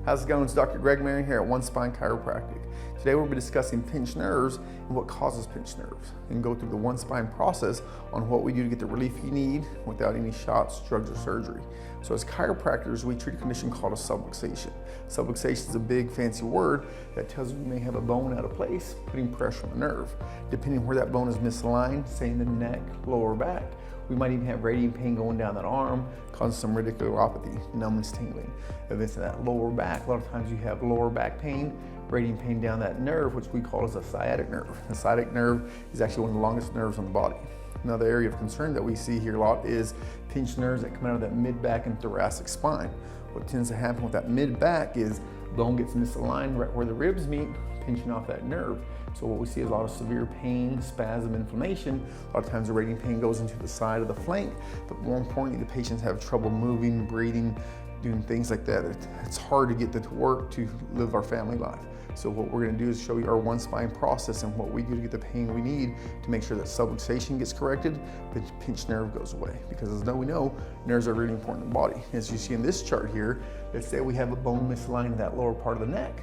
How's it going? It's Dr. Greg Marion here at One Spine Chiropractic. Today we'll be discussing pinched nerves and what causes pinched nerves, and go through the One Spine process on what we do to get the relief you need without any shots, drugs, or surgery. So as chiropractors, we treat a condition called a subluxation. Subluxation is a big fancy word that tells you may have a bone out of place, putting pressure on the nerve. Depending on where that bone is misaligned, say in the neck, lower back, we might even have radiating pain going down that arm, causing some radiculopathy, numbness, tingling. If it's in that lower back, a lot of times you have lower back pain, radiating pain down that nerve, which we call as a sciatic nerve. The sciatic nerve is actually one of the longest nerves on the body. Another area of concern that we see here a lot is pinched nerves that come out of that mid-back and thoracic spine. What tends to happen with that mid-back is bone gets misaligned right where the ribs meet, pinching off that nerve. So what we see is a lot of severe pain, spasm, inflammation. A lot of times the radiating pain goes into the side of the flank, but more importantly, the patients have trouble moving, breathing, doing things like that. It's hard to get them to work to live our family life. So what we're gonna do is show you our One Spine process and what we do to get the pain we need to make sure that subluxation gets corrected, the pinched nerve goes away. Because as we know, nerves are really important in the body. As you see in this chart here, let's say we have a bone misaligned in that lower part of the neck.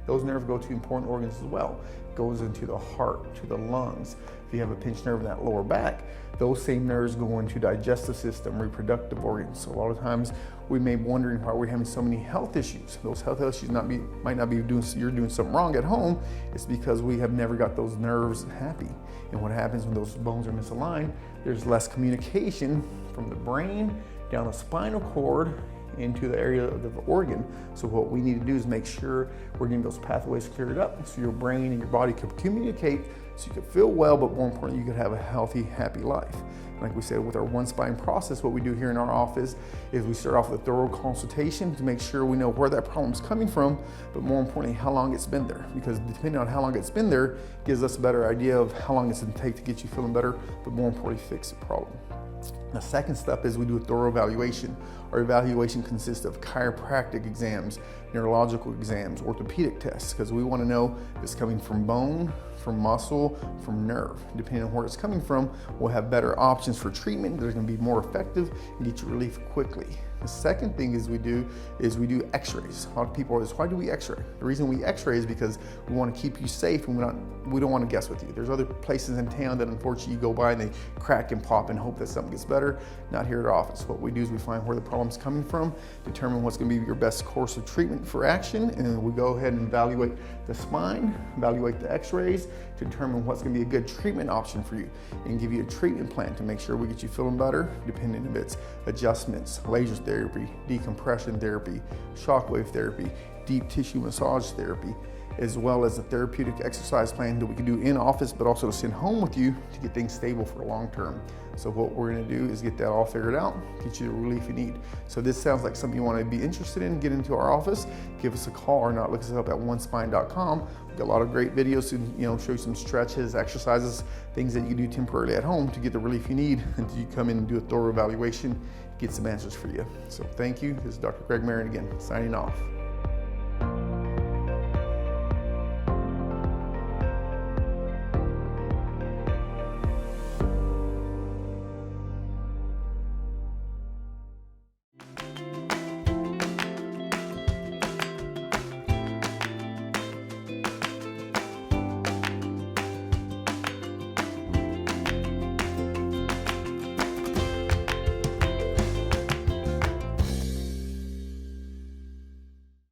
Those nerves go to important organs as well. It goes into the heart, to the lungs. If you have a pinched nerve in that lower back, those same nerves go into digestive system, reproductive organs. So a lot of times we may be wondering why we're having so many health issues. Those health issues might not be you're doing something wrong at home. It's because we have never got those nerves happy. And what happens when those bones are misaligned, there's less communication from the brain down the spinal cord into the area of the organ. So what we need to do is make sure we're getting those pathways cleared up so your brain and your body can communicate, so you can feel well, but more importantly, you can have a healthy, happy life. Like we said, with our One Spine process, what we do here in our office is we start off with a thorough consultation to make sure we know where that problem's coming from, but more importantly, how long it's been there. Because depending on how long it's been there, gives us a better idea of how long it's gonna take to get you feeling better, but more importantly, fix the problem. The second step is we do a thorough evaluation. Our evaluation consists of chiropractic exams, neurological exams, orthopedic tests, because we want to know if it's coming from bone, from muscle, from nerve. Depending on where it's coming from, we'll have better options for treatment that are going to be more effective and get you relief quickly. The second thing we do x-rays. A lot of people are why do we x-ray? The reason we x-ray is because we want to keep you safe and we don't want to guess with you. There's other places in town that unfortunately you go by and they crack and pop and hope that something gets better. Not here at our office. What we do is we find where the problem's coming from, determine what's going to be your best course of treatment for action, and then we go ahead and evaluate the spine, evaluate the x-rays to determine what's going to be a good treatment option for you, and give you a treatment plan to make sure we get you feeling better, depending if it's adjustments, laser therapy, decompression therapy, shockwave therapy, deep tissue massage therapy, as well as a therapeutic exercise plan that we can do in office, but also to send home with you to get things stable for the long term. So what we're gonna do is get that all figured out, get you the relief you need. So this sounds like something you wanna be interested in, get into our office, give us a call or not, look us up at onespine.com. We've got a lot of great videos to show you some stretches, exercises, things that you can do temporarily at home to get the relief you need until you come in and do a thorough evaluation, get some answers for you. So thank you. This is Dr. Greg Marion again, signing off.